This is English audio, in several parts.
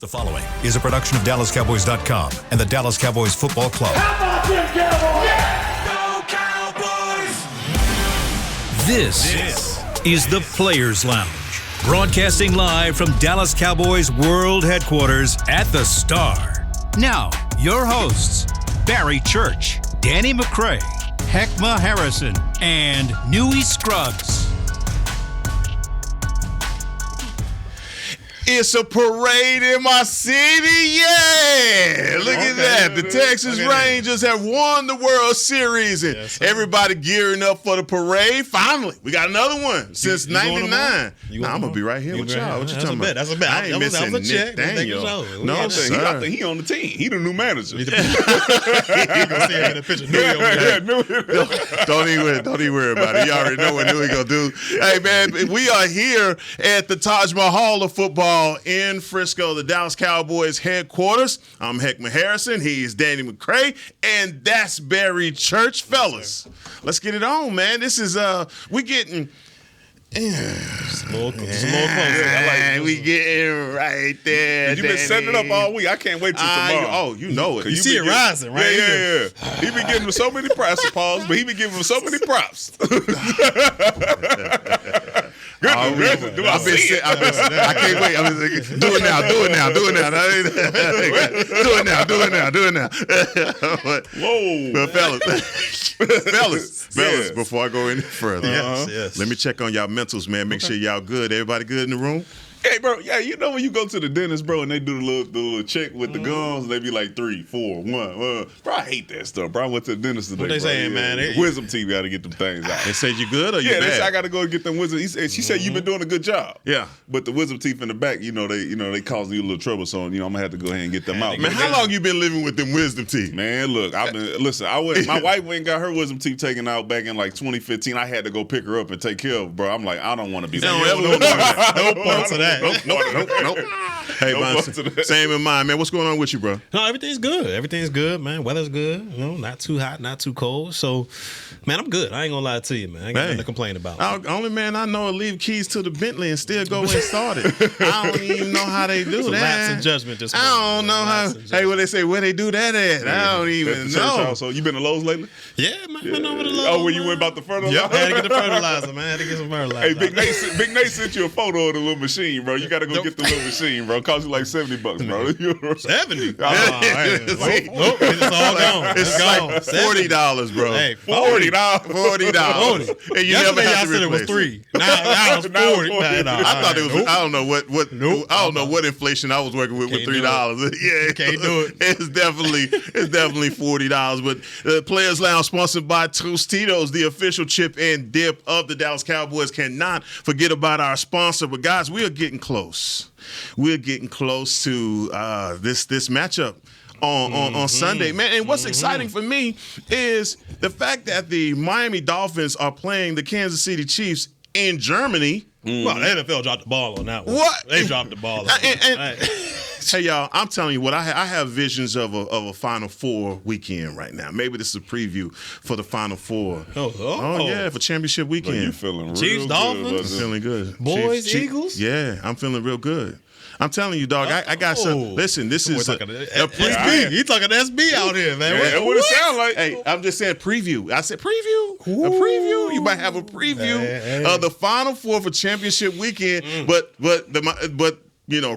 The following is a production of DallasCowboys.com and the Dallas Cowboys Football Club. How about them Cowboys? Yeah! Go Cowboys! This is the Players Lounge, broadcasting live from Dallas Cowboys World Headquarters at the Star. Now, your hosts, Barry Church, Danny McCray, Heckma Harrison, and Newey Scruggs. It's a parade in my city, yeah! Look at that. The Texas Rangers have won the World Series, and everybody gearing up for the parade. Finally, we got another one since '99. Nah, I'm gonna be right here with y'all. What you talking about? That's a bet. I ain't missing Nick Daniel. No, sir. I think he on the team. He the new manager. You gonna see him in the picture. Don't even worry about it. You already know what Newey gonna do. Hey man, we are here at the Taj Mahal of football in Frisco, the Dallas Cowboys headquarters. I'm Heckma Harrison. He's Danny McCray, and that's Barry Church, fellas. Let's get it on, man. This is we getting. More closer. We getting right there. You've been setting it up all week. I can't wait till tomorrow. You know it. You see it rising, right? Yeah. He been giving him so many props, Pauls, but he been giving him so many props. Good. I can't wait. Do it now. Whoa. But fellas, before I go any further, let me check on y'all mentals, man. Make sure y'all good. Everybody good in the room? Hey, bro, you know when you go to the dentist, bro, and they do the little check with the gums, they be like 3, 4, 1. Bro, I hate that stuff, bro. I went to the dentist today. What they saying, man? Wisdom teeth got to get them things out. They said you good or you bad? bad? They said I got to go get them wisdom. She said you've been doing a good job. Yeah. But the wisdom teeth in the back, they cause you a little trouble, so I'm gonna have to go ahead and get them out. Man, how long you been living with them wisdom teeth? Man, look, my wife went and got her wisdom teeth taken out back in like 2015. I had to go pick her up and take care of her, bro. I'm like, I don't want to be No parts of that. Nope. Hey, man, same in mind, man. What's going on with you, bro? No, everything's good, man. Weather's good. Not too hot, not too cold. So, man, I'm good. I ain't gonna lie to you, man. I ain't got nothing to complain about. Only man I know will leave keys to the Bentley and still go and start it. I don't even know how they do that. Lapse in judgment this morning. I don't know how. Hey, what they say? Where they do that at? I don't even know. So you been to Lowe's lately? Yeah, man. Been over to Lowe's. Oh, when you went about the fertilizer? Yep, I had to get the fertilizer, man. I had to get some fertilizer. Hey, Big Nate sent you a photo of the little machine, bro. You got to go get the little machine, bro. It cost you like $70, bro. 70? Nope, it's all gone. It's gone. Like $40, bro. Hey, $40. And you never have to replace it. Was 3. Now it's 40. I thought it was. I don't know what. I don't know what inflation I was working with $3. Yeah, can't do it. It's definitely $40. But the Players Lounge, sponsored by Tostitos, the official chip and dip of the Dallas Cowboys. Cannot forget about our sponsor. But guys, we are getting close. We're getting close to this matchup on Sunday, man. And what's exciting for me is the fact that the Miami Dolphins are playing the Kansas City Chiefs in Germany. Well, the NFL dropped the ball on that one. What? They dropped the ball. Hey, y'all, I'm telling you what, I have visions of a Final Four weekend right now. Maybe this is a preview for the Final Four. Oh yeah, for championship weekend. Well, you feeling real Chiefs, good, Dolphins? I'm feeling good. Boys, Chiefs, Eagles? Yeah, I'm feeling real good. I'm telling you, dog, I got some. Listen, this is a SB. You talking SB out here, man. That's what it sound like. Hey, I'm just saying preview. I said preview. A preview. You might have a preview of the Final Four for championship weekend. But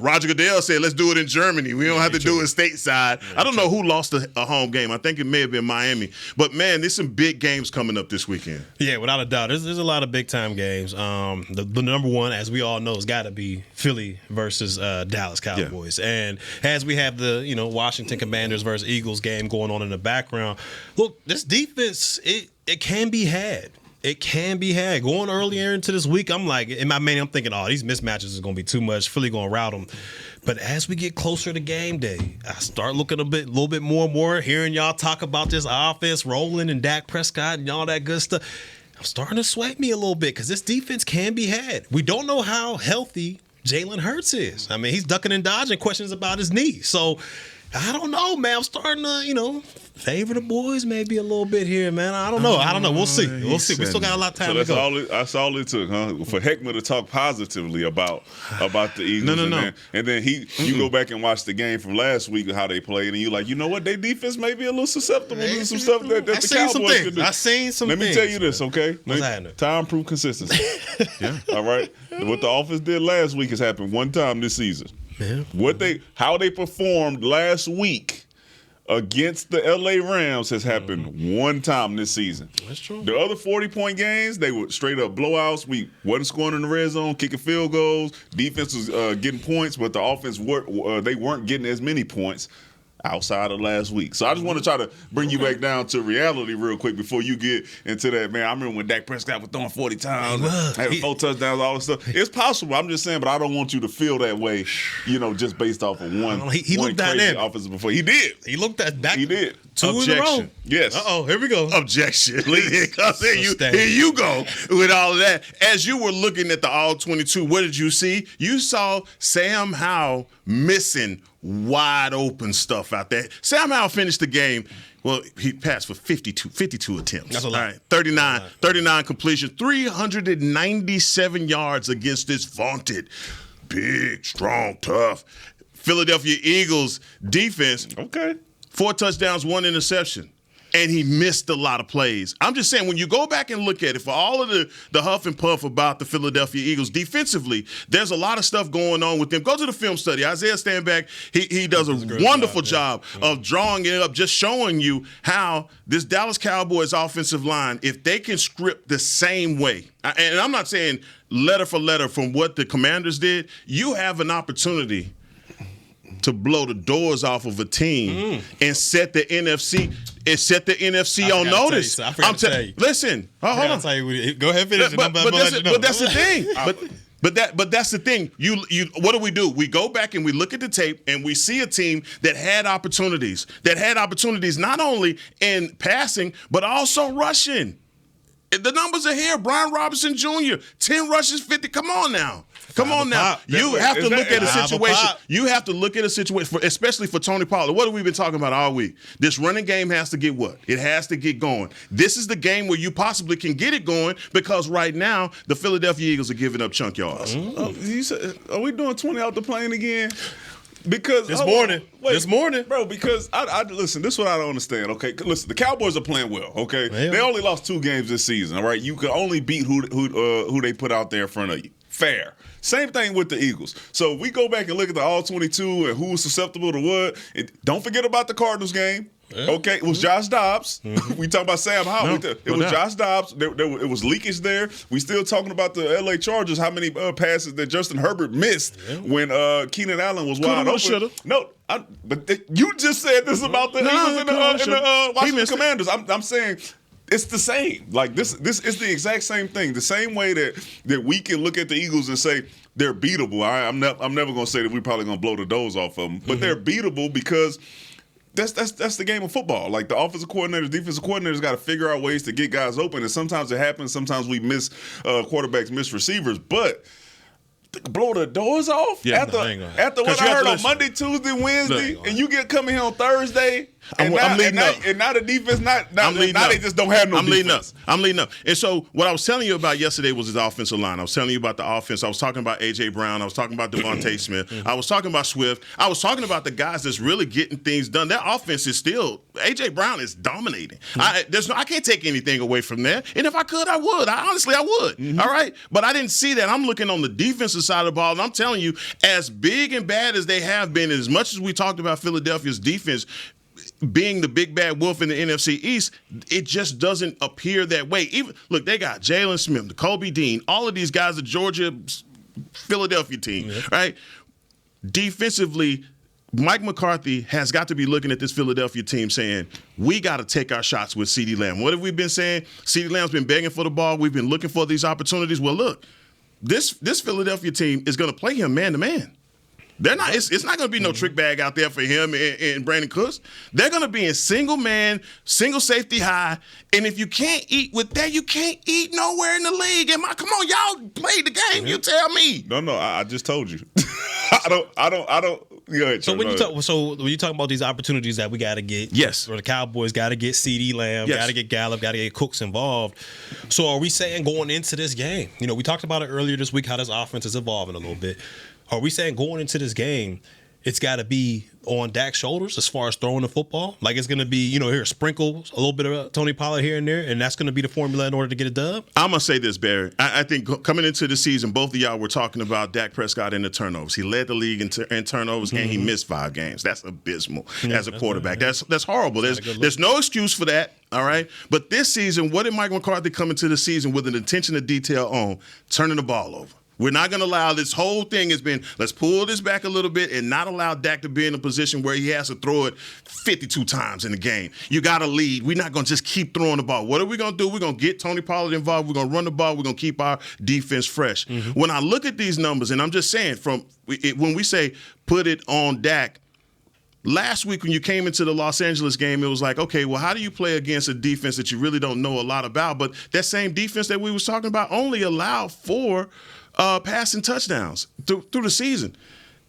Roger Goodell said, let's do it in Germany. We don't have to do it stateside. I don't know who lost a home game. I think it may have been Miami. But, man, there's some big games coming up this weekend. Yeah, without a doubt. There's a lot of big-time games. The number one, as we all know, has got to be Philly versus Dallas Cowboys. Yeah. And as we have the, Washington Commanders versus Eagles game going on in the background, look, this defense, it can be had. It can be had. Going earlier into this week, I'm like, in my mind, I'm thinking, these mismatches is going to be too much. Philly going to rout them. But as we get closer to game day, I start looking a little bit more and more, hearing y'all talk about this offense rolling and Dak Prescott and all that good stuff. I'm starting to sway me a little bit because this defense can be had. We don't know how healthy Jalen Hurts is. I mean, he's ducking and dodging questions about his knee. So I don't know, man. I'm starting to, favor the boys maybe a little bit here, man. I don't know. We'll see. We still got a lot of time to go. That's all it took, huh? For Heckman to talk positively about the Eagles. No. And then you go back and watch the game from last week how they played, and you're like, you know what? Their defense may be a little susceptible to some stuff that the Cowboys can do. I seen some things. Let me tell you this, okay? What's happening? Time proof consistency. Yeah. All right. What the offense did last week has happened one time this season. Man. How they performed last week against the LA Rams has happened one time this season. That's true. The other 40-point games, they were straight up blowouts. We wasn't scoring in the red zone, kicking field goals. Defense was getting points, but the offense they weren't getting as many points outside of last week. So I just want to try to bring you back down to reality real quick before you get into that, man. I remember when Dak Prescott was throwing 40 times, having 4 touchdowns, all this stuff. It's possible. I'm just saying, but I don't want you to feel that way, just based off of one he looked crazy dynamic. offensive before. He did. He looked at back. He did. 2 in a row. Objection. Yes. Uh-oh, here we go. Objection. Because here you go with all of that. As you were looking at the All-22, what did you see? You saw Sam Howell missing wide open stuff out there. Sam Howell finished the game. Well, he passed for 52 attempts. That's a lot. All right, 39 completions, 397 yards against this vaunted, big, strong, tough Philadelphia Eagles defense. Okay. 4 touchdowns, 1 interception. And he missed a lot of plays. I'm just saying, when you go back and look at it, for all of the huff and puff about the Philadelphia Eagles defensively, there's a lot of stuff going on with them. Go to the film study. Isaiah Stanback, he does a wonderful job of drawing it up, just showing you how this Dallas Cowboys offensive line, if they can script the same way, and I'm not saying letter for letter from what the Commanders did, you have an opportunity to blow the doors off of a team and set the NFC. It set the NFC on notice. I forgot to tell you. Listen, hold on. Tell you, go ahead, finish it. But that's the thing. But that's the thing. You what do? We go back and we look at the tape and we see a team that had opportunities. Not only in passing but also rushing. The numbers are here. Brian Robinson Jr., 10 rushes, 50. Come on now. You have to look at a situation. You have to look at a situation, especially for Tony Pollard. What have we been talking about all week? This running game has to get what? It has to get going. This is the game where you possibly can get it going because right now the Philadelphia Eagles are giving up chunk yards. You said, are we doing 20 out the plane again? Because this morning, bro. Because I listen. This is what I don't understand. Okay, listen. The Cowboys are playing well. Okay, they only lost 2 games this season. All right, you can only beat who they put out there in front of you. Fair. Same thing with the Eagles. So we go back and look at the All-22 and who was susceptible to what. Don't forget about the Cardinals game. Yeah. Okay, it was Josh Dobbs. We talk about Sam Howell. Josh Dobbs. It was leakage there. We still talking about the LA Chargers. How many passes that Justin Herbert missed when Keenan Allen was wide open? Should've. No, but you just said this about the Eagles and the Washington Commanders. I'm saying. It's the same. Like this is the exact same thing. The same way that we can look at the Eagles and say they're beatable. I'm never gonna say that we're probably gonna blow the doors off of them, but they're beatable because that's the game of football. Like the offensive coordinators, defensive coordinators got to figure out ways to get guys open, and sometimes it happens. Sometimes we miss quarterbacks, miss receivers, but. Blow the doors off after what I heard on Monday, Tuesday, Wednesday, and you get coming here on Thursday, and now the defense they just don't have no defense. I'm leading up. And so what I was telling you about yesterday was his offensive line. I was telling you about the offense. I was talking about A.J. Brown. I was talking about Devontae Smith. I was talking about Swift. I was talking about the guys that's really getting things done. That offense is still – A.J. Brown is dominating. I can't take anything away from that. And if I could, I would. Honestly, I would. All right? But I didn't see that. I'm looking on the defensive side of the ball, and I'm telling you, as big and bad as they have been, as much as we talked about Philadelphia's defense being the big bad wolf in the NFC East, it just doesn't appear that way. Even look, they got Jalen Smith, Kobe Dean, all of these guys, the Georgia, Philadelphia team, right? Defensively, Mike McCarthy has got to be looking at this Philadelphia team saying, we got to take our shots with CeeDee Lamb. What have we been saying? CeeDee Lamb's been begging for the ball. We've been looking for these opportunities. Well, look, this Philadelphia team is going to play him man-to-man. They're not. It's not going to be no trick bag out there for him and Brandon Cooks. They're going to be in single man, single safety high. And if you can't eat with that, you can't eat nowhere in the league. Come on, y'all played the game. You tell me. No, I just told you. I don't. Go ahead, So when you talk about these opportunities that we got to get, yes, or the Cowboys got to get CeeDee Lamb, got to get Gallup, got to get Cooks involved. So are we saying going into this game? We talked about it earlier this week how this offense is evolving a little bit. Are we saying going into this game, it's got to be on Dak's shoulders as far as throwing the football? Like it's going to be, here sprinkle a little bit of Tony Pollard here and there, and that's going to be the formula in order to get a dub? I'm going to say this, Barry. I think coming into the season, both of y'all were talking about Dak Prescott and the turnovers. He led the league in turnovers, and he missed 5 games. That's abysmal as a quarterback. That's horrible. There's no excuse for that, all right? But this season, what did Mike McCarthy come into the season with an attention to detail on? Turning the ball over. We're not going to allow this whole thing has been, let's pull this back a little bit and not allow Dak to be in a position where he has to throw it 52 times in the game. You got to lead. We're not going to just keep throwing the ball. What are we going to do? We're going to get Tony Pollard involved. We're going to run the ball. We're going to keep our defense fresh. When I look at these numbers, and I'm just saying, when we say put it on Dak, last week when you came into the Los Angeles game, it was like, okay, well, how do you play against a defense that you really don't know a lot about? But that same defense that we was talking about only allowed 4 passing touchdowns through the season.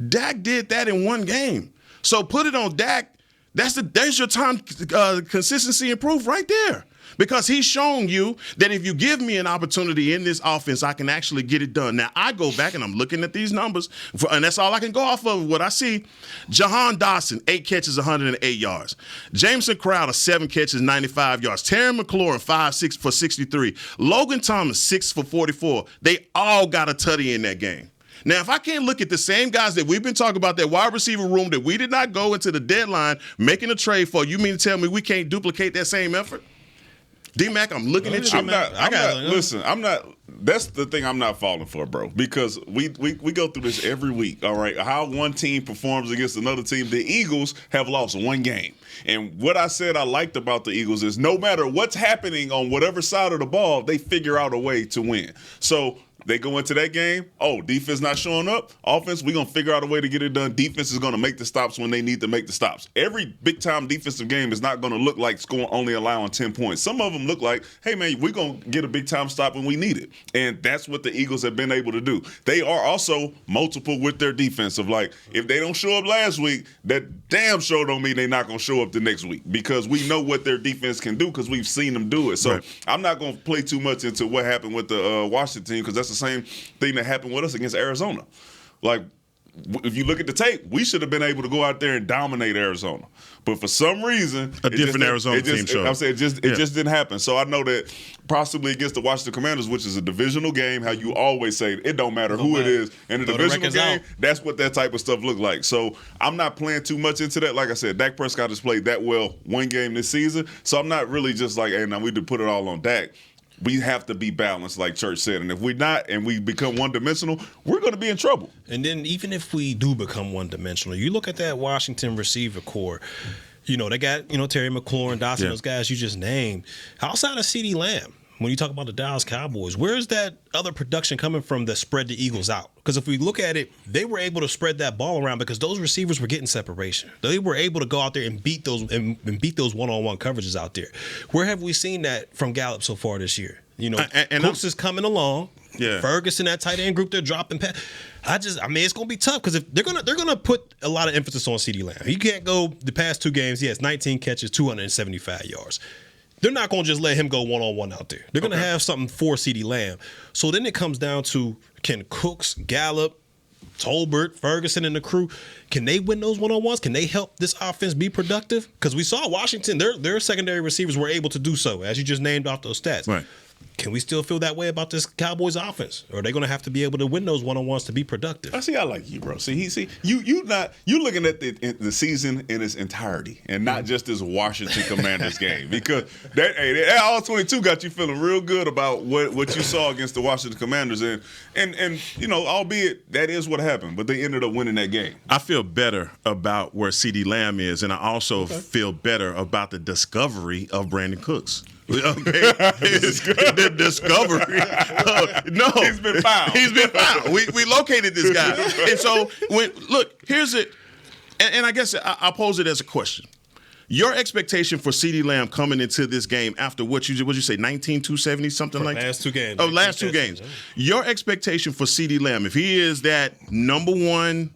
Dak did that in 1 game. So put it on Dak. There's your time consistency and proof right there. Because he's shown you that if you give me an opportunity in this offense, I can actually get it done. Now, I go back and I'm looking at these numbers, and that's all I can go off of what I see. Jahan Dotson, 8 catches, 108 yards. Jameson Crowder, 7 catches, 95 yards. Terry McLaurin, 5 for 63. Logan Thomas, 6 for 44. They all got a tutty in that game. Now, if I can't look at the same guys that we've been talking about, that wide receiver room that we did not go into the deadline making a trade for, you mean to tell me we can't duplicate that same effort? D-Mac, I'm looking at you. I'm not. That's the thing I'm not falling for, bro. Because we go through this every week, all right? How one team performs against another team. The Eagles have lost 1 game. And what I said I liked about the Eagles is no matter what's happening on whatever side of the ball, they figure out a way to win. So they go into that game, defense not showing up. Offense, we're going to figure out a way to get it done. Defense is going to make the stops when they need to make the stops. Every big-time defensive game is not going to look like scoring only allowing 10 points. Some of them look like, hey, man, we're going to get a big-time stop when we need it. And that's what the Eagles have been able to do. They are also multiple with their defense of like, if they don't show up last week, that damn sure don't mean they're not going to show up the next week because we know what their defense can do because we've seen them do it. So I'm not going to play too much into what happened with the Washington team because that's the same thing that happened with us against Arizona. Like, if you look at the tape, we should have been able to go out there and dominate Arizona. But for some reason, Arizona team showed. I'm saying it just didn't happen. So I know that possibly against the Washington Commanders, which is a divisional game, how you always say it don't matter who it is. In a divisional game, that's what that type of stuff look like. So I'm not playing too much into that. Like I said, Dak Prescott has played that well 1 game this season. So I'm not really just like, hey, now we need to put it all on Dak. We have to be balanced, like Church said. And if we're not and we become one-dimensional, we're going to be in trouble. And then even if we do become one-dimensional, you look at that Washington receiver core, they got, Terry McLaurin, Dotson, those guys you just named. Outside of CeeDee Lamb, when you talk about the Dallas Cowboys, where's that other production coming from that spread the Eagles out? Because if we look at it, they were able to spread that ball around because those receivers were getting separation. They were able to go out there and beat those one-on-one coverages out there. Where have we seen that from Gallup so far this year? Cooks is coming along. Yeah. Ferguson, that tight end group, they're dropping pass. It's gonna be tough because if they're gonna put a lot of emphasis on CeeDee Lamb. He can't go the past 2 games. He has 19 catches, 275 yards. They're not going to just let him go one-on-one out there. They're going to have something for CeeDee Lamb. So then it comes down to, can Cooks, Gallup, Tolbert, Ferguson, and the crew, can they win those one-on-ones? Can they help this offense be productive? Because we saw Washington, their secondary receivers were able to do so, as you just named off those stats. Right. Can we still feel that way about this Cowboys offense? Or are they going to have to be able to win those one-on-ones to be productive? I like you, bro. You looking at the season in its entirety and not just this Washington Commanders game because that all 22 got you feeling real good about what you saw against the Washington Commanders and albeit that is what happened, but they ended up winning that game. I feel better about where CeeDee Lamb is, and I also feel better about the discovery of Brandon Cooks. Okay, the discovery. No, he's been found. He's been found. We located this guy, and so here's it, and I guess I'll pose it as a question. Your expectation for CeeDee Lamb coming into this game after what you say 19-270 something for like last 2 games. Last 2 games. Your expectation for CeeDee Lamb, if he is that number 1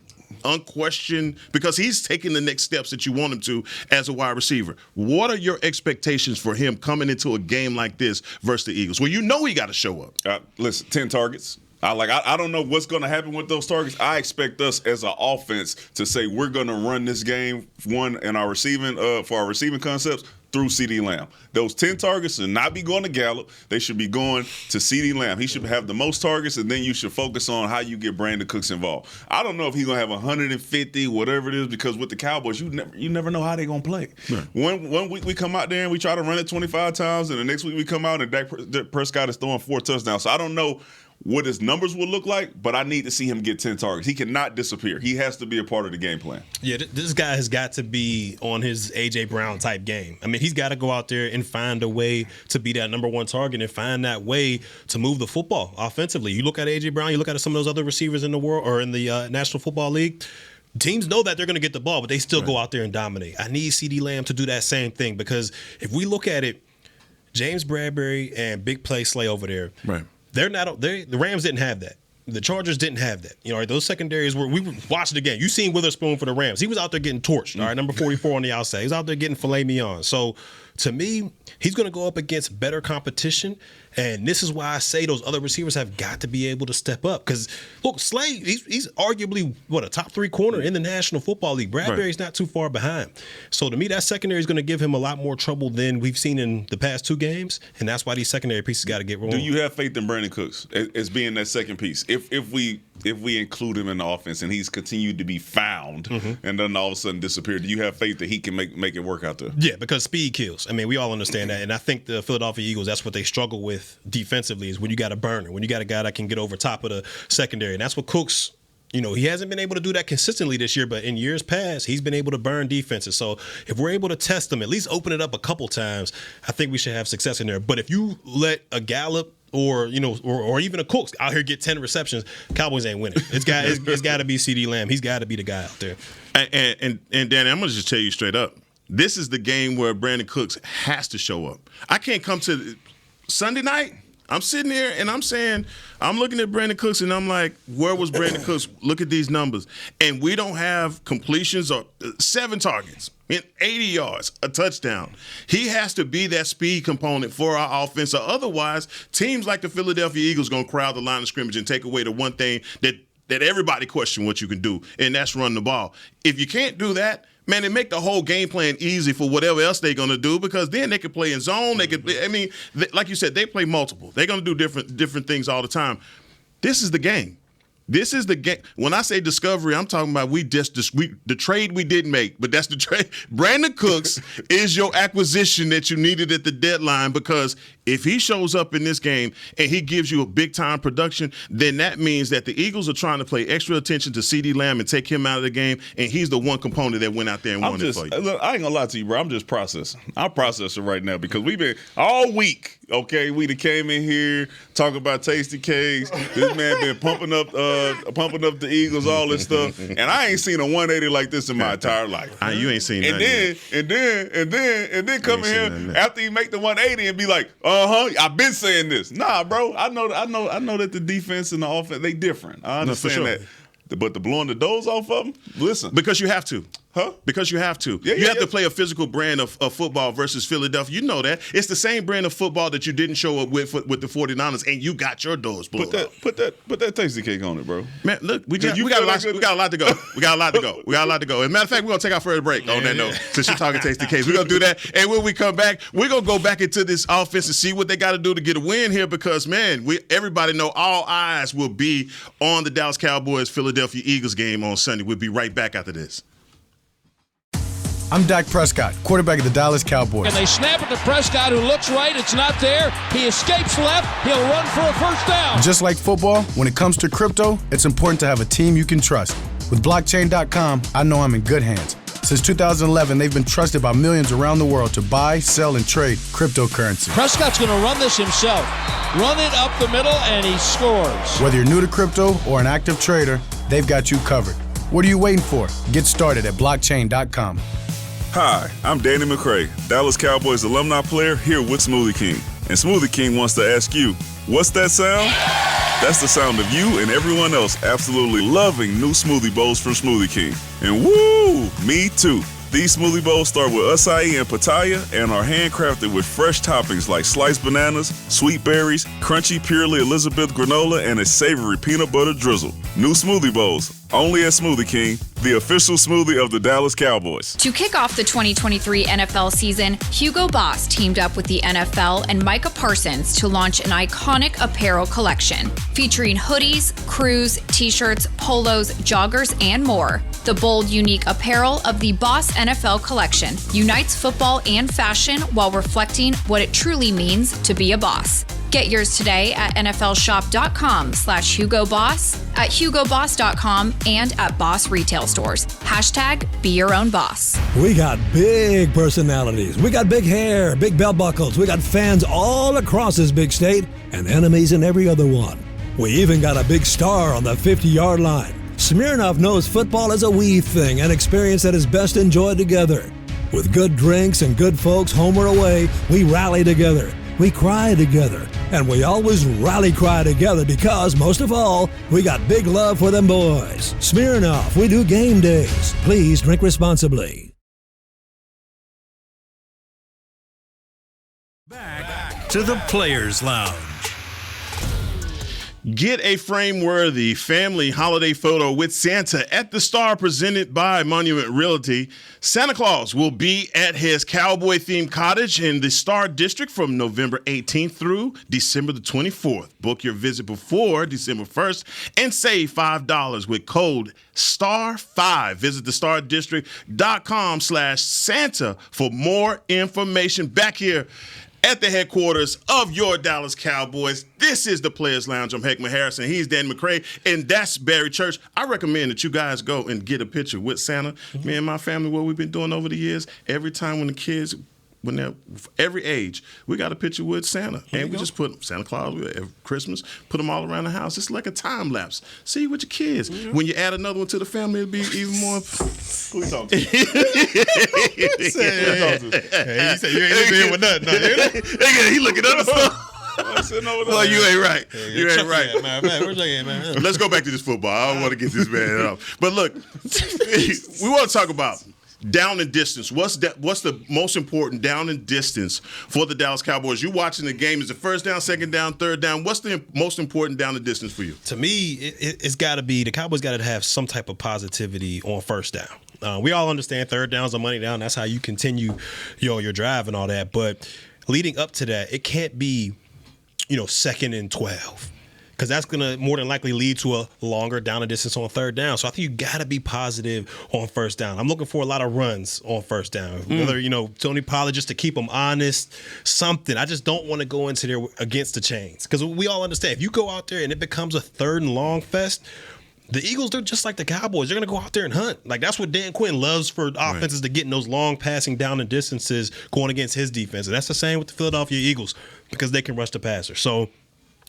unquestioned, because he's taking the next steps that you want him to as a wide receiver. What are your expectations for him coming into a game like this versus the Eagles, where you know he got to show up? Listen, 10 targets. I don't know what's going to happen with those targets. I expect us as an offense to say we're going to run this game in our receiving for our receiving concepts through CeeDee Lamb. Those 10 targets should not be going to Gallup. They should be going to CeeDee Lamb. He should have the most targets, and then you should focus on how you get Brandon Cooks involved. I don't know if he's going to have 150, whatever it is, because with the Cowboys, you never know how they're going to play. Right. One week we come out there and we try to run it 25 times, and the next week we come out and Dak Prescott is throwing 4 touchdowns. So I don't know what his numbers will look like, but I need to see him get 10 targets. He cannot disappear. He has to be a part of the game plan. Yeah, this guy has got to be on his A.J. Brown type game. I mean, he's got to go out there and find a way to be that number one target and find that way to move the football offensively. You look at A.J. Brown, you look at some of those other receivers in the world or in the National Football League, teams know that they're going to get the ball, but they still go out there and dominate. I need CeeDee Lamb to do that same thing, because if we look at it, James Bradbury and Big Play Slay over there, right? The Rams didn't have that. The Chargers didn't have that. You know, those secondaries were, we watched the game. You seen Witherspoon for the Rams. He was out there getting torched. All right, number 44 on the outside. He's out there getting filet mignon. So to me, he's going to go up against better competition. And this is why I say those other receivers have got to be able to step up. Because, look, Slay, he's arguably, a top 3 corner in the National Football League. Bradbury's not too far behind. So, to me, that secondary is going to give him a lot more trouble than we've seen in the past 2 games. And that's why these secondary pieces got to get rolling. Do you have faith in Brandon Cooks as being that second piece? If we include him in the offense and he's continued to be found and then all of a sudden disappear, do you have faith that he can make it work out there? Yeah, because speed kills. I mean, we all understand that. And I think the Philadelphia Eagles, that's what they struggle with defensively, is when you got a burner, when you got a guy that can get over top of the secondary. And that's what Cooks, he hasn't been able to do that consistently this year, but in years past, he's been able to burn defenses. So if we're able to test them, at least open it up a couple times, I think we should have success in there. But if you let a Gallup or even a Cooks out here get 10 receptions, Cowboys ain't winning. It's got to be CeeDee Lamb. He's got to be the guy out there. And Danny, I'm going to just tell you straight up. This is the game where Brandon Cooks has to show up. I can't come to Sunday night. I'm sitting here and I'm saying, I'm looking at Brandon Cooks and I'm like, where was Brandon Cooks? Look at these numbers. And we don't have completions or 7 targets in 80 yards, a touchdown. He has to be that speed component for our offense. Or otherwise, teams like the Philadelphia Eagles going to crowd the line of scrimmage and take away the one thing that everybody question what you can do, and that's run the ball. If you can't do that, man, it make the whole game plan easy for whatever else they're going to do, because then they can play in zone. They could, like you said, they play multiple. They're going to do different things all the time. This is the game. This is the game. When I say discovery, I'm talking about the trade we didn't make, but that's the trade. Brandon Cooks is your acquisition that you needed at the deadline, because if he shows up in this game and he gives you a big-time production, then that means that the Eagles are trying to pay extra attention to CeeDee Lamb and take him out of the game, and he's the one component that went out there and won it for you. Look, I ain't going to lie to you, bro. I'm just processing. I'm processing right now, because we've been all week, okay, we done came in here talking about Tasty Cakes. This man been pumping up the Eagles, all this stuff, and I ain't seen a 180 like this in my entire life. You ain't seen nothing yet. And then come in here after you make the 180 and be like, I've been saying this. Nah, bro, I know that the defense and the offense, they different. I understand that. But the blowing the doors off of them, listen. Because you have to. Huh? Because you have to. You have to play a physical brand of football versus Philadelphia. You know that. It's the same brand of football that you didn't show up with the 49ers, and you got your doors blown off. Put that Tasty Cake on it, bro. Man, look, we got a lot to go. We got a lot to go. As a matter of fact, we're going to take our first break on that note, since you're talking Tasty Cakes. We're going to do that. And when we come back, we're going to go back into this offense and see what they got to do to get a win here, because, man, everybody know all eyes will be on the Dallas Cowboys Philadelphia Eagles game on Sunday. We'll be right back after this. I'm Dak Prescott, quarterback of the Dallas Cowboys. And they snap it to Prescott, who looks right. It's not there. He escapes left. He'll run for a first down. Just like football, when it comes to crypto, it's important to have a team you can trust. With blockchain.com, I know I'm in good hands. Since 2011, they've been trusted by millions around the world to buy, sell, and trade cryptocurrency. Prescott's going to run this himself. Run it up the middle, and he scores. Whether you're new to crypto or an active trader, they've got you covered. What are you waiting for? Get started at blockchain.com. Hi, I'm Danny McCray, Dallas Cowboys alumni player here with Smoothie King. And Smoothie King wants to ask you, what's that sound? That's the sound of you and everyone else absolutely loving new smoothie bowls from Smoothie King. And woo, me too. These smoothie bowls start with acai and pitaya and are handcrafted with fresh toppings like sliced bananas, sweet berries, crunchy Purely Elizabeth granola, and a savory peanut butter drizzle. New smoothie bowls, only at Smoothie King, the official smoothie of the Dallas Cowboys. To kick off the 2023 NFL season, Hugo Boss teamed up with the NFL and Micah Parsons to launch an iconic apparel collection featuring hoodies, crews, t-shirts, polos, joggers, and more. The bold, unique apparel of the Boss NFL collection unites football and fashion while reflecting what it truly means to be a boss. Get yours today at nflshop.com/HugoBoss, at HugoBoss.com, and at Boss retail stores. #Be your own boss. We got big personalities. We got big hair, big belt buckles. We got fans all across this big state and enemies in every other one. We even got a big star on the 50-yard line. Smirnoff knows football is a we thing, an experience that is best enjoyed together. With good drinks and good folks home or away, we rally together. We cry together, and we always rally cry together because, most of all, we got big love for them boys. Smirnoff, we do game days. Please drink responsibly. Back to the Players Lounge. Get a frame-worthy family holiday photo with Santa at the Star, presented by Monument Realty. Santa Claus will be at his cowboy-themed cottage in the Star District from November 18th through December the 24th. Book your visit before December 1st and save $5 with code STAR5. Visit thestardistrict.com/Santa for more information. Back here at the headquarters of your Dallas Cowboys, this is the Players Lounge. I'm Heckman Harrison. He's Dan McCray, and that's Barry Church. I recommend that you guys go and get a picture with Santa. Me and my family, what we've been doing over the years, every time when the kids, when they're every age, we got a picture with Santa. And we just put Santa Claus every Christmas, put them all around the house. It's like a time lapse. See with your kids. When you add another one to the family, it'll be even more. Who you talking to? He said, you ain't living here with nothing. No, he looking at the stuff. Well, you ain't right. You ain't right. Man. Let's go back to this football. I don't want to get this man off. But look, we want to talk about down and distance. What's the most important down and distance for the Dallas Cowboys? You watching the game, is it first down, second down, third down? What's the most important down and distance for you? To me, it's got to be the Cowboys got to have some type of positivity on first down. We all understand third down's a money down. That's how you continue your drive and all that. But leading up to that, it can't be, second and 12. Because that's going to more than likely lead to a longer down and distance on third down. So I think you got to be positive on first down. I'm looking for a lot of runs on first down. Whether, Tony Pollard, just to keep them honest, something. I just don't want to go into there against the chains. Because we all understand, if you go out there and it becomes a third and long fest, the Eagles, they're just like the Cowboys. They're going to go out there and hunt. Like, that's what Dan Quinn loves for offenses, to getting those long passing down and distances going against his defense. And that's the same with the Philadelphia Eagles because they can rush the passer. So,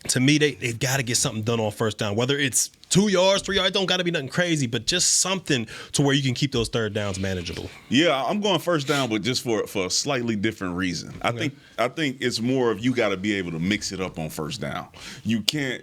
to me, they've got to get something done on first down. Whether it's 2 yards, 3 yards, don't got to be nothing crazy, but just something to where you can keep those third downs manageable. Yeah, I'm going first down, but just for a slightly different reason. I think it's more of you got to be able to mix it up on first down. You can't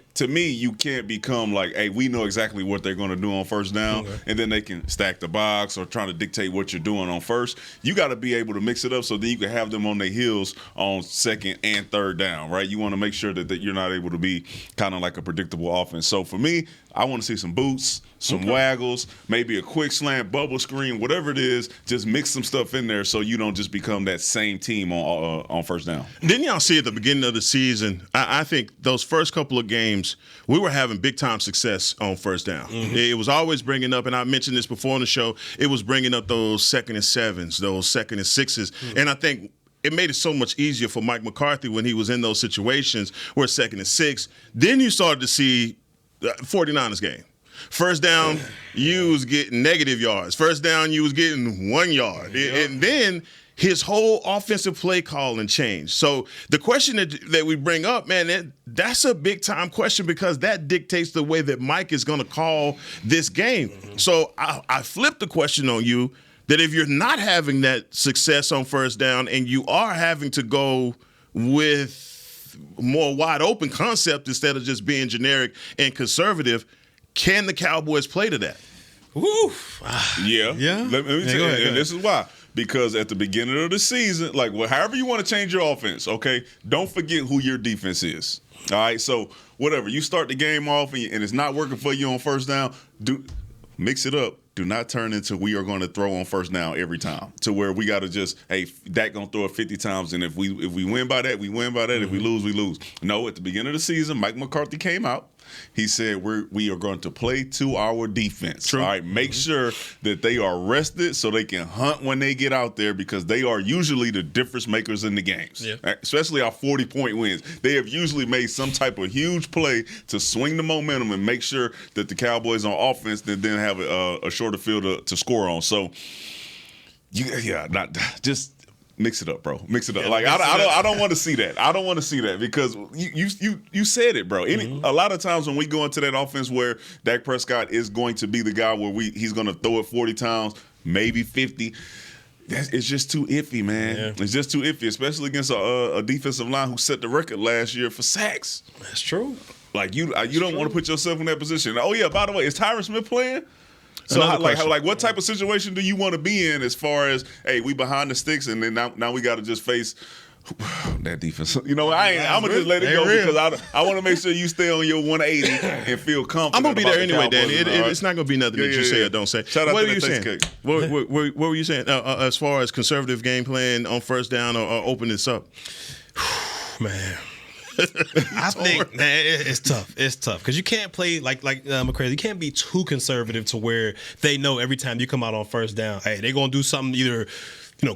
become like, hey, we know exactly what they're going to do on first down, and then they can stack the box or trying to dictate what you're doing on first. You got to be able to mix it up so that you can have them on their heels on second and third down, right? You want to make sure that you're not able to be kind of like a predictable offense. So for me, I want to see some boots, some waggles, maybe a quick slant, bubble screen, whatever it is. Just mix some stuff in there so you don't just become that same team on first down. Didn't y'all see at the beginning of the season, I think those first couple of games, we were having big-time success on first down. It was always bringing up, and I mentioned this before on the show, it was bringing up those second and sevens, those second and sixes. And I think it made it so much easier for Mike McCarthy when he was in those situations where second and six. Then you started to see 49ers game. First down, you was getting negative yards. First down, you was getting 1 yard. And then his whole offensive play calling changed. So the question that we bring up, man, that's a big-time question because that dictates the way that Mike is going to call this game. So I flipped the question on you that if you're not having that success on first down and you are having to go with more wide open concept instead of just being generic and conservative. Can the Cowboys play to that? Woo. Yeah. Let me tell you, go ahead. and this is why. Because at the beginning of the season, like, however you want to change your offense, okay, don't forget who your defense is. All right, so whatever, you start the game off and it's not working for you on first down, mix it up. Do not turn into we are going to throw on first down every time to where we got to just, hey, Dak going to throw it 50 times, and if we win by that, we win by that. Mm-hmm. If we lose, we lose. No, at the beginning of the season, Mike McCarthy came out. He said we are going to play to our defense. True. All right, make sure that they are rested so they can hunt when they get out there, because they are usually the difference makers in the games. Yeah. Right? Especially our 40-point wins. They have usually made some type of huge play to swing the momentum and make sure that the Cowboys on offense then have a shorter field to score on. So, just mix it up, bro. Mix it up. I don't want to see that. I don't want to see that because you said it, bro. A lot of times when we go into that offense where Dak Prescott is going to be the guy where he's going to throw it 40 times, maybe 50. It's just too iffy, man. Yeah. It's just too iffy, especially against a defensive line who set the record last year for sacks. That's true. Like you don't want to put yourself in that position. Oh yeah, by the way, is Tyron Smith playing? So what type of situation do you want to be in as far as, hey, we behind the sticks and then now we got to just face that defense? I'm gonna just let it go because I want to make sure you stay on your 180 and feel confident. I'm gonna be there anyway, Cowboys, Danny. It's not gonna be nothing that you say or don't say. Shout out what to were you saying? Cake. What were you saying as far as conservative game plan on first down or open this up? Man. I think, man, it's tough. It's tough because you can't play like McCray. You can't be too conservative to where they know every time you come out on first down, hey, they're gonna do something either,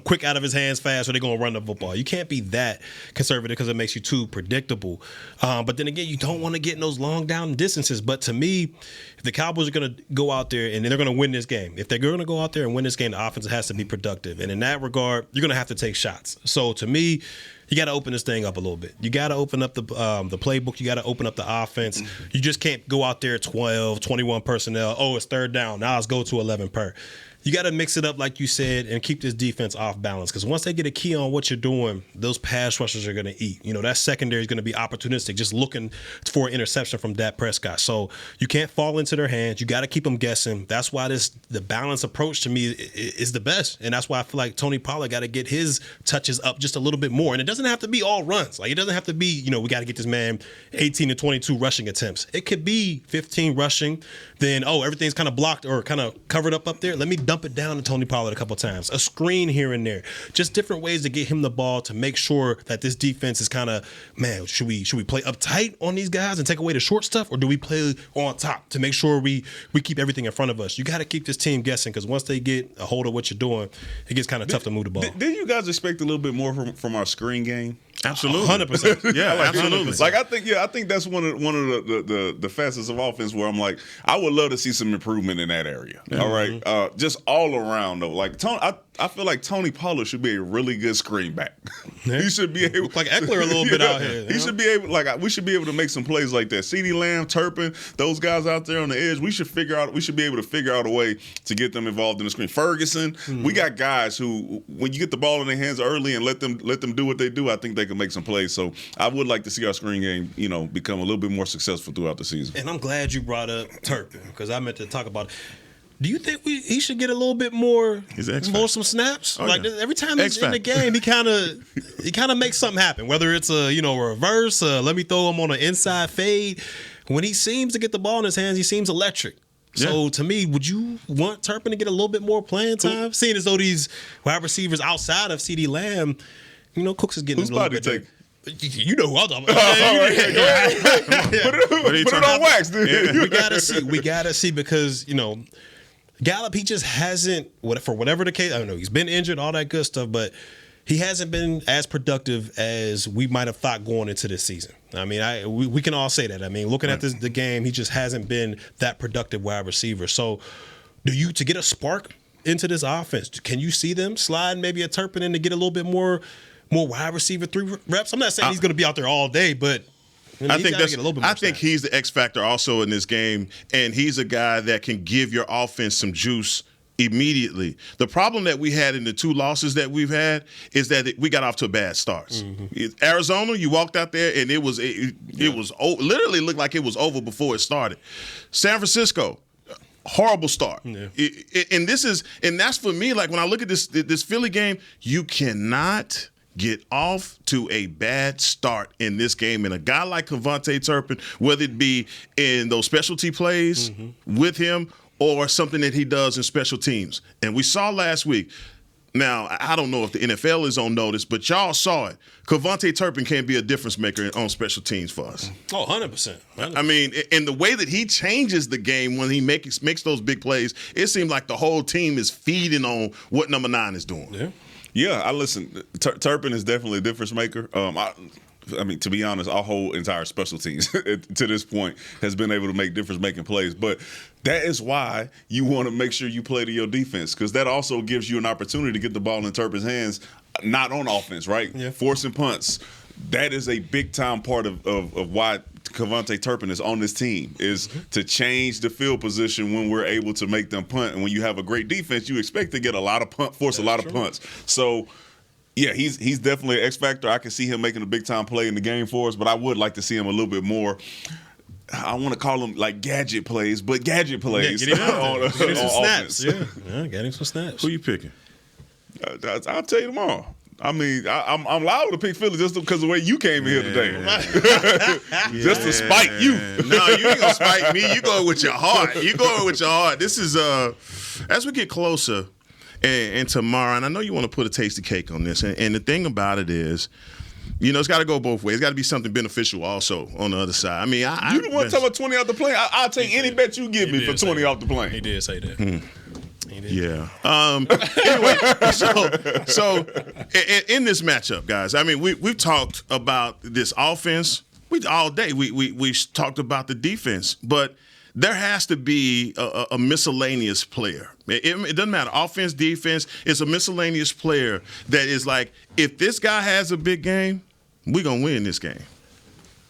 quick out of his hands fast, or they're gonna run the football. You can't be that conservative because it makes you too predictable. But then again, you don't want to get in those long down distances. But to me, if the Cowboys are gonna go out there and they're gonna win this game, if they're gonna go out there and win this game, the offense has to be productive. And in that regard, you're gonna have to take shots. So to me, you got to open this thing up a little bit. You got to open up the playbook. You got to open up the offense. You just can't go out there 12, 21 personnel. Oh, it's third down. Now let's go to 11 per. You got to mix it up like you said and keep this defense off balance because once they get a key on what you're doing, those pass rushers are going to eat. That secondary is going to be opportunistic, just looking for an interception from Dak Prescott. So you can't fall into their hands. You got to keep them guessing. That's why the balanced approach to me is the best, and that's why I feel like Tony Pollard got to get his touches up just a little bit more. And it doesn't have to be all runs. Like it doesn't have to be, we got to get this man 18 to 22 rushing attempts. It could be 15 rushing. Then everything's kind of blocked or kind of covered up there. Let me dump it down to Tony Pollard a couple times. A screen here and there. Just different ways to get him the ball to make sure that this defense is kind of, man, should we play uptight on these guys and take away the short stuff, or do we play on top to make sure we keep everything in front of us? You got to keep this team guessing because once they get a hold of what you're doing, it gets kind of tough to move the ball. Didn't you guys expect a little bit more from our screen game? Absolutely, 100%. Yeah, absolutely. Like I think that's one of the facets of offense where I'm like, I would love to see some improvement in that area. Mm-hmm. All right, just all around though. Like I feel like Tony Pollard should be a really good screen back. Yeah. He should be able, look like Eckler a little bit out here. He should be able, we should be able to make some plays like that. CeeDee Lamb, Turpin, those guys out there on the edge. We should be able to figure out a way to get them involved in the screen. Ferguson, we got guys who, when you get the ball in their hands early and let them do what they do, I think they can make some plays. So I would like to see our screen game, become a little bit more successful throughout the season. And I'm glad you brought up Turpin because I meant to talk about it. Do you think he should get a little bit more some snaps? Every time he's in the game, he kind of makes something happen. Whether it's a reverse, let me throw him on an inside fade. When he seems to get the ball in his hands, he seems electric. So to me, would you want Turpin to get a little bit more playing time? Seeing as though these wide receivers outside of CeeDee Lamb, Cooks is getting a little bit. You know who I'm talking about. Put it on wax, dude. We gotta see because Gallup, he just hasn't, for whatever the case, I don't know, he's been injured, all that good stuff, but he hasn't been as productive as we might have thought going into this season. I mean, we can all say that. I mean, looking at the game, he just hasn't been that productive wide receiver. So to get a spark into this offense, can you see them slide maybe a Turpin in to get a little bit more wide receiver 3 reps? I'm not saying he's going to be out there all day, but I think he's the X factor also in this game, and he's a guy that can give your offense some juice immediately. The problem that we had in the 2 losses that we've had is that we got off to bad starts. Arizona, you walked out there and it was literally looked like it was over before it started. San Francisco, horrible start. Yeah. And that's for me, like when I look at this Philly game, you cannot get off to a bad start in this game. And a guy like Cavante Turpin, whether it be in those specialty plays with him or something that he does in special teams. And we saw last week, now I don't know if the NFL is on notice, but y'all saw it. Cavante Turpin can be a difference maker on special teams for us. Oh, 100%. I mean, in the way that he changes the game when he makes those big plays, it seems like the whole team is feeding on what number 9 is doing. Yeah. Yeah, I listen. Turpin is definitely a difference maker. I mean, to be honest, our whole entire special teams to this point has been able to make difference-making plays. But that is why you want to make sure you play to your defense, because that also gives you an opportunity to get the ball in Turpin's hands, not on offense, right? Yeah. Forcing punts. That is a big-time part of why Cavante Turpin is on this team, is to change the field position when we're able to make them punt. And when you have a great defense, you expect to get a lot of force a lot of punts. So, yeah, he's definitely an X factor. I can see him making a big-time play in the game for us, but I would like to see him a little bit more. I want to call them like gadget plays, but gadget plays. Yeah, get him some snaps. Yeah, get him some snaps. Who you picking? I'll tell you tomorrow. I mean, I'm liable to pick Philly just because of the way you came in here today. Just to spite you. No, you ain't gonna spite me. You going with your heart. This is as we get closer and tomorrow, and I know you want to put a tasty cake on this. And the thing about it is, you know, it's got to go both ways. It's got to be something beneficial also on the other side. I mean, you don't want to talk about 20 off the plane? I'll take any bet you give me for 20 off the plane. He did say that. Yeah. Anyway, so in this matchup, guys, I mean, we've talked about this offense all day. We talked about the defense, but there has to be a miscellaneous player. It doesn't matter, offense, defense. It's a miscellaneous player that is like, if this guy has a big game, we're gonna win this game.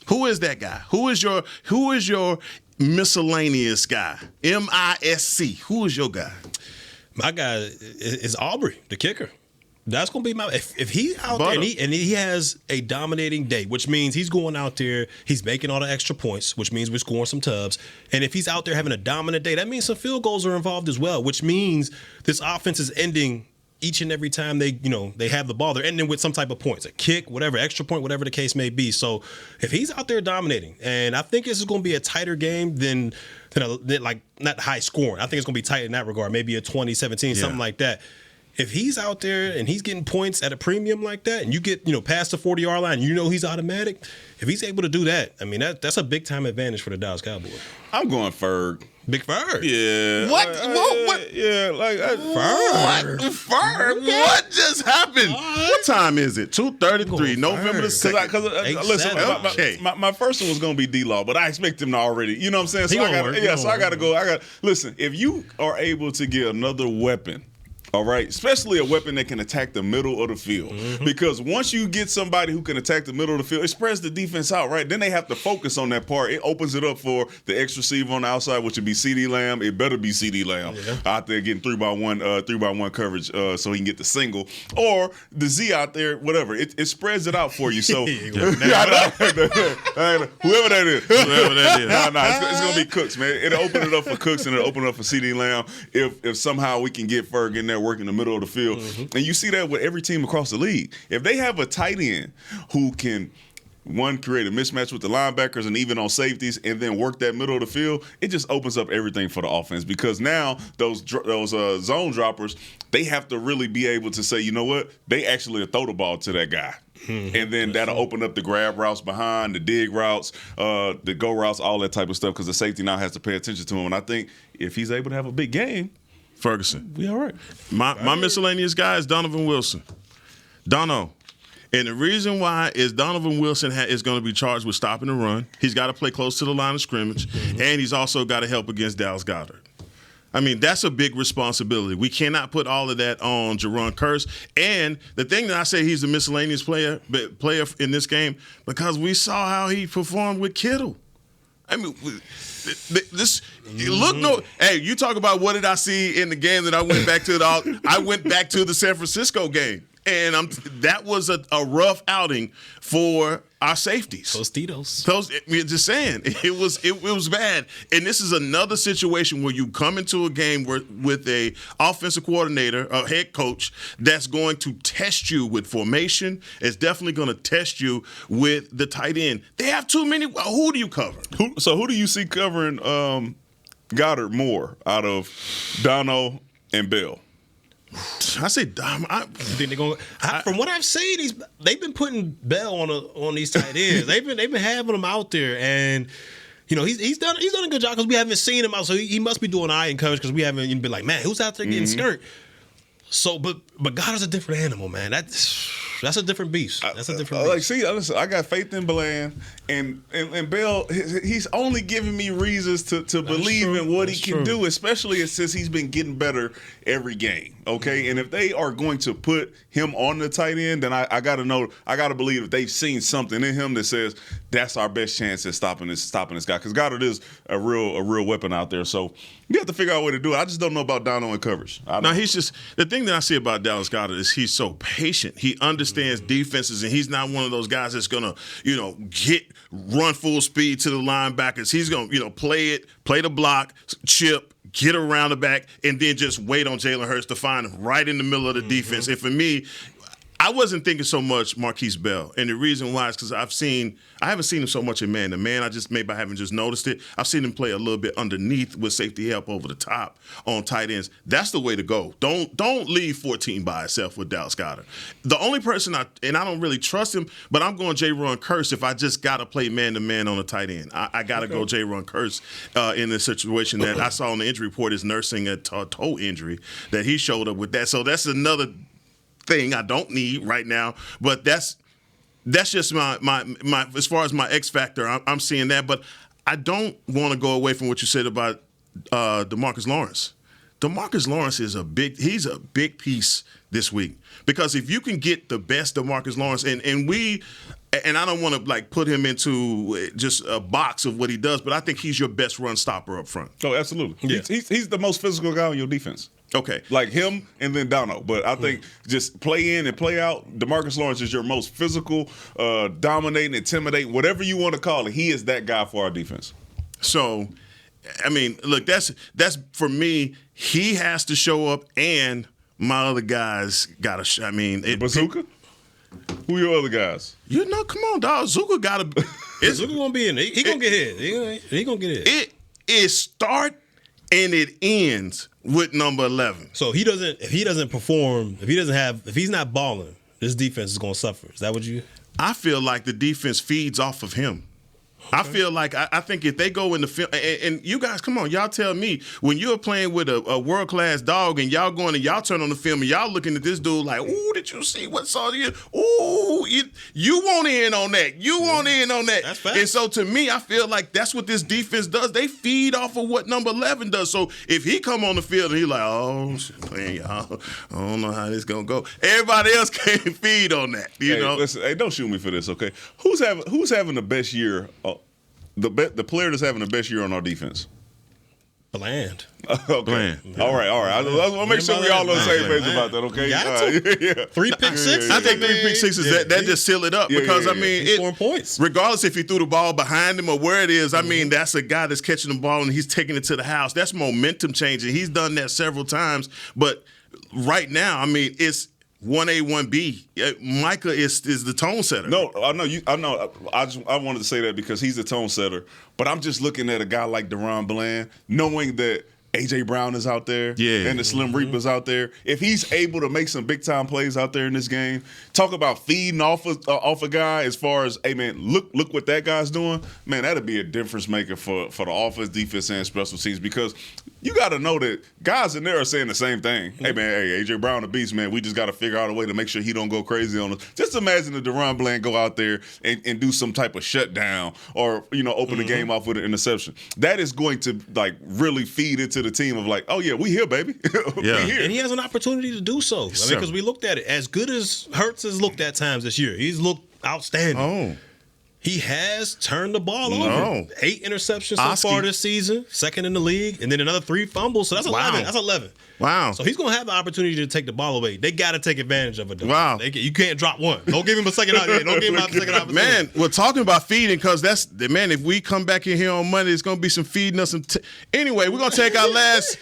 Who is that guy? Who is your miscellaneous guy? MISC. Who is your guy? My guy is Aubrey, the kicker. That's going to be if he's out there and he has a dominating day, which means he's going out there, he's making all the extra points, which means we're scoring some tubs. And if he's out there having a dominant day, that means some field goals are involved as well, which means this offense is ending each and every time they have the ball. They're ending with some type of points, a kick, whatever, extra point, whatever the case may be. So if he's out there dominating, and I think this is going to be a tighter game than like not high scoring. I think it's going to be tight in that regard, maybe a 20-17, something like that. If he's out there and he's getting points at a premium like that, and you get past the 40-yard line, he's automatic. If he's able to do that, I mean that's a big time advantage for the Dallas Cowboys. I'm going Ferg. Big Ferg. Yeah. What? Yeah, like Ferg. Ferg. What just happened? What time is it? 2:33, November the 2nd. Because listen, my first one was going to be D-Law, but I expect him to already. You know what I'm saying? So I got to go. Listen. If you are able to get another weapon. All right, especially a weapon that can attack the middle of the field. Because once you get somebody who can attack the middle of the field, it spreads the defense out, right? Then they have to focus on that part. It opens it up for the X receiver on the outside, which would be CeeDee Lamb. It better be CeeDee Lamb out there getting 3x1 coverage so he can get the single. Or the Z out there, whatever. It spreads it out for you. So whoever that is. It's going to be Cooks, man. It'll open it up for Cooks and it'll open it up for CeeDee Lamb if somehow we can get Ferg in there working in the middle of the field. And you see that with every team across the league. If they have a tight end who can, one, create a mismatch with the linebackers and even on safeties and then work that middle of the field, it just opens up everything for the offense, because now those zone droppers, they have to really be able to say, you know what, they actually throw the ball to that guy. And then that'll open up the grab routes behind, the dig routes, the go routes, all that type of stuff, because the safety now has to pay attention to him. And I think if he's able to have a big game, Ferguson. We all right. My miscellaneous guy is Donovan Wilson. Dono. And the reason why is Donovan Wilson is going to be charged with stopping the run. He's got to play close to the line of scrimmage. And he's also got to help against Dallas Goedert. I mean, that's a big responsibility. We cannot put all of that on Jerron Kearse. And the thing that I say he's a miscellaneous player in this game, because we saw how he performed with Kittle. I mean, this look no. Hey, you talk about what did I see in the game that I went back to I went back to the San Francisco game, and that was a rough outing for our safeties. Just saying, it was bad. And this is another situation where you come into a game with a offensive coordinator, a head coach that's going to test you with formation. It's definitely going to test you with the tight end. They have too many. Who do you cover? Who do you see covering Goddard more out of Dono and Bell? I say, I think they're going. From what I've seen, they've been putting Bell on these tight ends. they've been having him out there, and he's done a good job because we haven't seen him out. So he must be doing eye and coverage because we haven't even been like, man, who's out there getting skirt? So, but Goddard's a different animal, man. That's a different beast. That's a different beast. Listen, I got faith in Bland and Bell. He's only giving me reasons to believe in what he can do, especially since he's been getting better every game. Okay, and if they are going to put him on the tight end, then I got to believe that they've seen something in him that says that's our best chance at stopping this guy. Because Goddard is a real weapon out there. So you have to figure out a way to do it. I just don't know about Dono and coverage. No, he's just the thing that I see about Dallas Goedert is he's so patient. He understands defenses, and he's not one of those guys that's gonna run full speed to the linebackers. He's gonna play the block, chip, get around the back, and then just wait on Jalen Hurts to find him right in the middle of the defense. And for me, I wasn't thinking so much Marquise Bell, and the reason why is because I haven't seen him so much in man-to-man. I haven't just noticed it. I've seen him play a little bit underneath with safety help over the top on tight ends. That's the way to go. Don't leave 14 by itself with Dallas Goedert. The only person I don't really trust him, but I'm going J-Ron Kearse if I just got to play man-to-man on a tight end. I got to go J-Ron Kearse in this situation that I saw on the injury report is nursing a toe injury that he showed up with that. So that's another thing I don't need right now, but that's just my as far as my X factor. I'm seeing that, but I don't want to go away from what you said about DeMarcus Lawrence. DeMarcus Lawrence is a big piece this week because if you can get the best DeMarcus Lawrence and I don't want to put him into just a box of what he does, but I think he's your best run stopper up front. Oh, absolutely. Yeah. He's the most physical guy on your defense. Okay. Like him and then Dono. But I think just play in and play out, DeMarcus Lawrence is your most physical, dominating, intimidating, whatever you want to call it. He is that guy for our defense. So, I mean, look, that's for me, he has to show up and my other guys got to Bazooka? Who are your other guys? Come on, dog. Zuka got to Zuka going to be in there. He going to get hit. He going to get hit. It is start and it ends with number 11. So if he doesn't perform, if he's not balling, this defense is going to suffer. Is that what you? I feel like the defense feeds off of him. Okay. I feel like I think if they go in the field, and you guys, come on, y'all tell me, when you're playing with a world-class dog and y'all going and y'all turn on the film and y'all looking at this dude like, ooh, did you see what saw you? Ooh, you want in on that. You want in on that. That's fact. And so to me, I feel like that's what this defense does. They feed off of what number 11 does. So if he come on the field and he like, oh, man, y'all, I don't know how this going to go. Everybody else can't feed on that, you know? Listen, don't shoot me for this, okay? Who's having the best year? The player that's having the best year on our defense? Bland. Okay. Bland. All right. I want to make sure we all on the same page about that, okay? Yeah. 3 pick sixes. I think 3 pick sixes, that just seal it up because, I mean, scoring points. Regardless if he threw the ball behind him or where it is, I mean, that's a guy that's catching the ball and he's taking it to the house. That's momentum changing. He's done that several times. But right now, I mean, it's 1A, 1B. Micah is the tone setter. No, I know you. I know. I wanted to say that because he's the tone setter. But I'm just looking at a guy like Deron Bland, knowing that A.J. Brown is out there, and the Slim Reaper's out there. If he's able to make some big time plays out there in this game, talk about feeding off a guy as far as, hey man, look what that guy's doing. Man, that'd be a difference maker for the offense, defense, and special teams because you got to know that guys in there are saying the same thing. Hey man, A.J. Brown a beast, man. We just got to figure out a way to make sure he don't go crazy on us. Just imagine if Deron Bland go out there and do some type of shutdown or open the game off with an interception. That is going to really feed into the team of oh yeah, we here, baby. We here. And he has an opportunity to do so. I mean, because we looked at it. As good as Hurts has looked at times this year, he's looked outstanding. He has turned the ball over. 8 interceptions so far this season, second in the league, and then another 3 fumbles. So that's 11. That's 11. Wow. So he's going to have the opportunity to take the ball away. They got to take advantage of it, though. Wow. You can't drop one. Don't give him a second opportunity. Don't give him a second opportunity. Man, we're talking about feeding because if we come back in here on Monday, it's going to be some feeding us. Anyway, we're going to take our last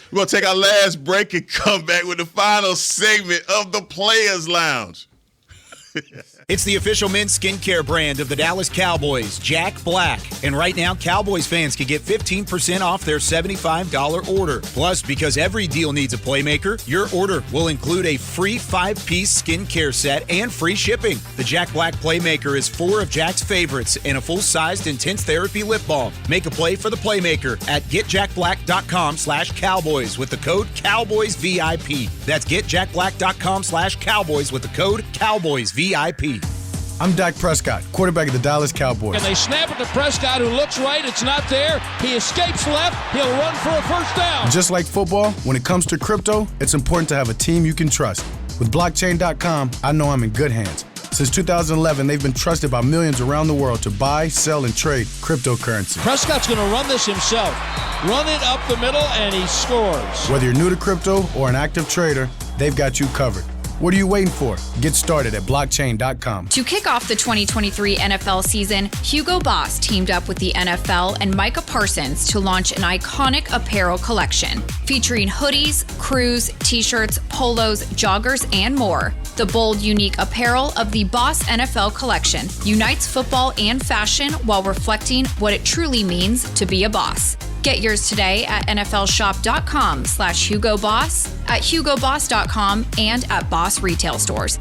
break and come back with the final segment of the Players Lounge. It's the official men's skincare brand of the Dallas Cowboys, Jack Black. And right now, Cowboys fans can get 15% off their $75 order. Plus, because every deal needs a playmaker, your order will include a free 5-piece skincare set and free shipping. The Jack Black Playmaker is 4 of Jack's favorites and a full-sized intense therapy lip balm. Make a play for the Playmaker at getjackblack.com/Cowboys with the code CowboysVIP. That's getjackblack.com/Cowboys with the code CowboysVIP. I'm Dak Prescott, quarterback of the Dallas Cowboys. And they snap it to Prescott, who looks right. It's not there. He escapes left. He'll run for a first down. Just like football, when it comes to crypto, it's important to have a team you can trust. With blockchain.com, I know I'm in good hands. Since 2011, they've been trusted by millions around the world to buy, sell, and trade cryptocurrency. Prescott's going to run this himself. Run it up the middle, and he scores. Whether you're new to crypto or an active trader, they've got you covered. What are you waiting for? Get started at blockchain.com. To kick off the 2023 NFL season, Hugo Boss teamed up with the NFL and Micah Parsons to launch an iconic apparel collection featuring hoodies, crews, t-shirts, polos, joggers, and more. The bold, unique apparel of the Boss NFL collection unites football and fashion while reflecting what it truly means to be a boss. Get yours today at nflshop.com/HugoBoss, at HugoBoss.com, and at Boss retail stores.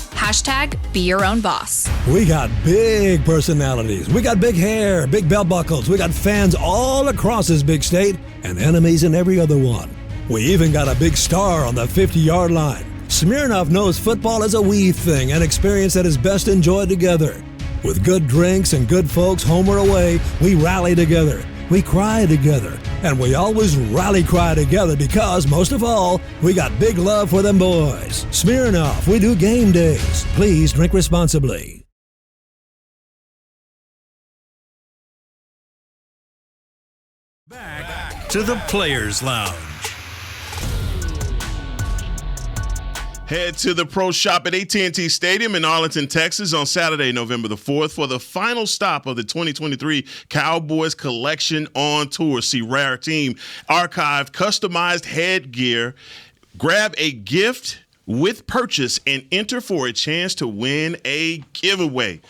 #Be your own boss. We got big personalities. We got big hair, big belt buckles. We got fans all across this big state and enemies in every other one. We even got a big star on the 50-yard line. Smirnoff knows football is a we thing, an experience that is best enjoyed together. With good drinks and good folks home or away, we rally together. We cry together, and we always rally cry together because, most of all, we got big love for them boys. Smirnoff, we do game days. Please drink responsibly. Back to the Players Lounge. Head to the Pro Shop at AT&T Stadium in Arlington, Texas on Saturday, November the 4th for the final stop of the 2023 Cowboys Collection on Tour. See rare team archived, customized headgear. Grab a gift with purchase and enter for a chance to win a giveaway.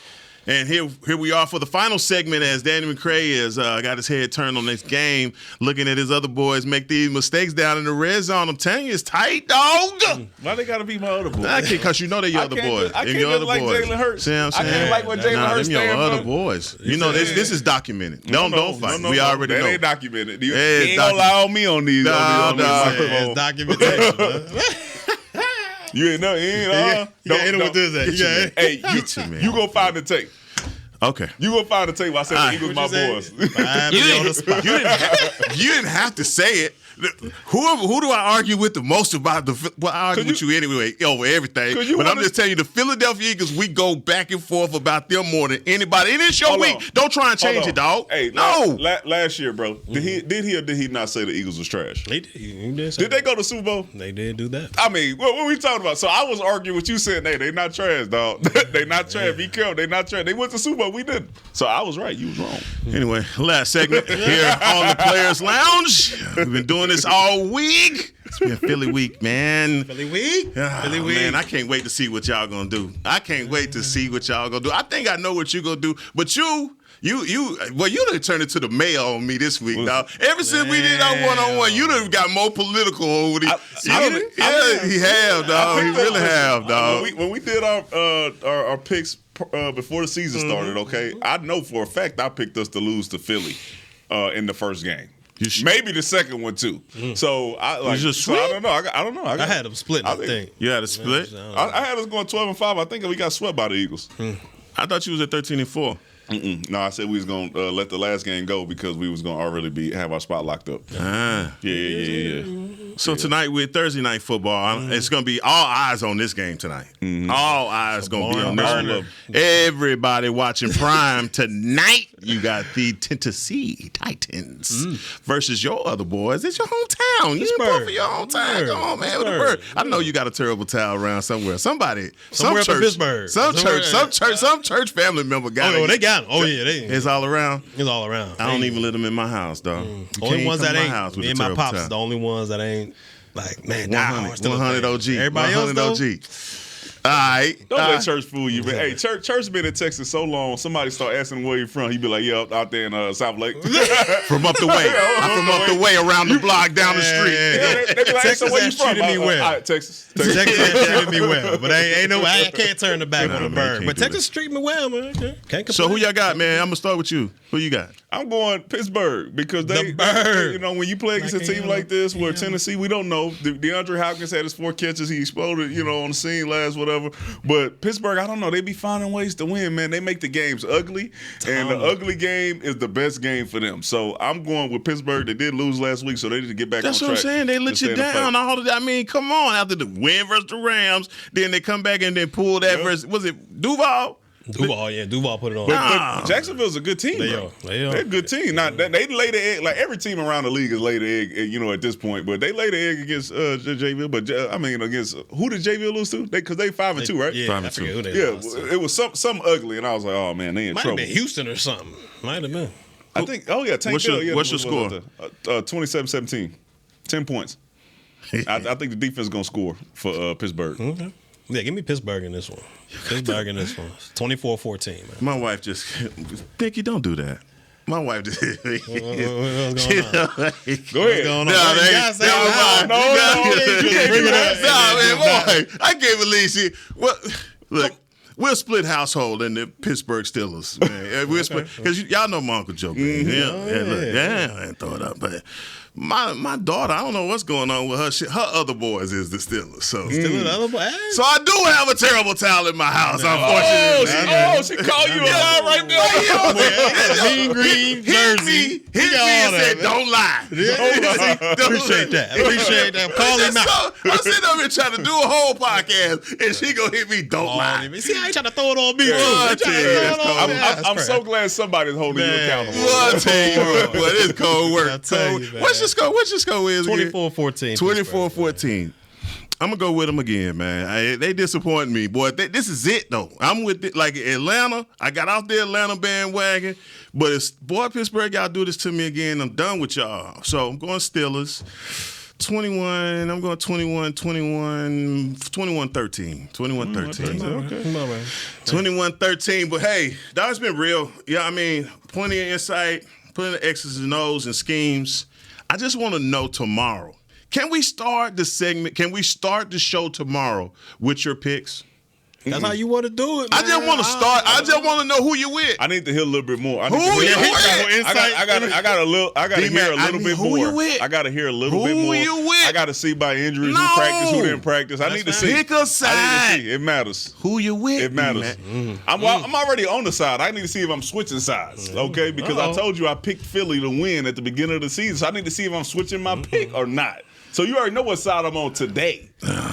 And here we are for the final segment as Danny McCray has got his head turned on this game, looking at his other boys make these mistakes down in the red zone. I'm telling you, it's tight, dog. Why they got to be my other boys? I can't, because you know they're your other boys. I can't look like Jalen Hurts. See what I'm saying? I can't like what Jalen Hurts them your stand other for. boys. You know, this is documented. Don't fight. We already know. That ain't documented. You ain't going to lie on me on these. It's documentation. You ain't know. Don't hit him with this. Hey, you go find the tape. Okay. You gonna find the tape. I said the Eagles my boys. You didn't have to say it. Who do I argue with the most about? I argue with you anyway over everything. But I'm just telling you, the Philadelphia Eagles, we go back and forth about them more than anybody. And it's your week. Don't try and change it, dog. Hey, no. Last year, bro, did he or did he not say the Eagles was trash? They did. Did they go to Super Bowl? They did do that. I mean, what we talking about? So I was arguing with you saying, hey, they not trash, dog. They not trash. Be careful. They not trash. They went to Super Bowl. We didn't. So I was right. You was wrong. Anyway, last segment here on the Players Lounge. We've been doing this all week. It's been Philly week, man. Philly week? Philly week. Man, I can't wait to see what y'all gonna do. I think I know what you gonna do. But you done turned it to the mayor on me this week, dog. Ever since we did our one-on-one, you done got more political over the. He have, dog. He really have, dog. When we did our picks before the season started, okay, I know for a fact I picked us to lose to Philly in the first game. Maybe the second one too. So I don't know. I don't know. I had them split. I think you had a split. I had us going 12-5. I think we got swept by the Eagles. I thought you was at 13-4. No, I said we was going to let the last game go because we was going to already have our spot locked up. Yeah. So tonight with Thursday night football, it's going to be all eyes on this game tonight. All eyes going to be on this one. Everybody watching Prime tonight. You got the Tennessee Titans versus your other boys. It's your hometown. You pull for your hometown. Come on, man. With the bird. I know you got a terrible towel around somewhere. Some church, some church family member got it. Oh, they got it. Oh, yeah. It's all around. It's all around. I don't even let them in my house, dog. Only ones that ain't. Me and my pops is the only ones that ain't. Like, man, 100 OG. Everybody 100 else, OG. All right. Don't let church fool you, man. Hey, church been in Texas so long, somebody start asking where you from, he be like, yeah, out there in South Lake. From up the way. I'm from up the way around the block, down the street. They be like, hey, so where you from? Treated me well. Texas. Texas treated me well. But I can't turn the back on the bird. But Texas treated me well, man. Can't complain. So who y'all got, man? I'm going to start with you. Who you got? I'm going Pittsburgh because they you know, when you play against a team like this where Tennessee, we don't know. DeAndre Hopkins had his 4 catches. He exploded, on the scene last whatever. But Pittsburgh, I don't know. They be finding ways to win, man. They make the games ugly, and the ugly game is the best game for them. So I'm going with Pittsburgh. They did lose last week, so they need to get back on track. That's what I'm saying. They let you down. Come on. After the win versus the Rams, then they come back and then pull that versus, was it Duval? Duval put it on. But Jacksonville's a good team, bro. They're a good team. Now, they lay the egg, like every team around the league has laid the egg, at this point. But they laid the egg against Jayville. But, against who did Jayville lose to? Because they 5-2, right? Yeah, 5-2. It was something ugly, and I was like, oh, man, they in trouble. Might have been Houston or something. Might have been. I think, Tank Hill. What's your score? 27-17. 10 points. I think the defense is going to score for Pittsburgh. Okay. Yeah, give me Pittsburgh in this one. 24-14, man. My wife just, Dickie, don't do that. My wife just hit me. What's going on? Go ahead. What's going on? I can't believe she. Look. We'll split household in the Pittsburgh Steelers, man. We'll split because y'all know my Uncle Joe. I didn't throw it up, but my daughter, I don't know what's going on with her. Her other boys is the Steelers, so So I do have a terrible towel in my house. Unfortunately, she called you a lie right there. Mean green jersey. Hit me and said, "Don't lie." Appreciate that. Call him out. I'm sitting over here trying to do a whole podcast, and she gonna hit me. Don't lie. See how you trying to throw it on me? I'm so glad somebody's holding you accountable. I'll tell you, boy, it's cold work. What's your score? What's your score? 24-14. 24-14. I'm gonna go with them again, man. They disappoint me, boy. This is it though. I'm with it. Like Atlanta. I got off the Atlanta bandwagon, but Pittsburgh, y'all do this to me again. I'm done with y'all. So I'm going Steelers. 21. I'm going 21-13. 21-13. 21-13. Okay. Come on, man. 21-13. But hey, that's been real. Yeah, plenty of insight, plenty of X's and O's and schemes. I just want to know tomorrow. Can we start the segment? Can we start the show tomorrow with your picks? That's how you want to do it, man. I just want to start. I just want to know who you with. I need to hear a little bit more. Who you with? I got to hear a little bit more. Who you with? I got to hear a little bit more. Who you with? I got to see by injuries who practice, who didn't practice. I need to see. Pick a side. I need to see. It matters. Who you with? It matters. I'm already on the side. I need to see if I'm switching sides, okay? Because I told you I picked Philly to win at the beginning of the season. So I need to see if I'm switching my pick or not. So you already know what side I'm on today.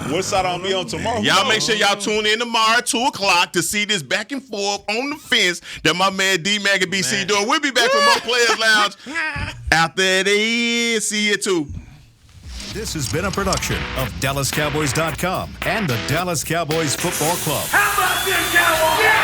What side I'll be on tomorrow? Y'all make sure y'all tune in tomorrow at 2 o'clock to see this back and forth on the fence that my man D-Mac and BC doing. We'll be back for more Players Lounge after this. See you too. This has been a production of DallasCowboys.com and the Dallas Cowboys Football Club. How about this, Cowboys? Yeah!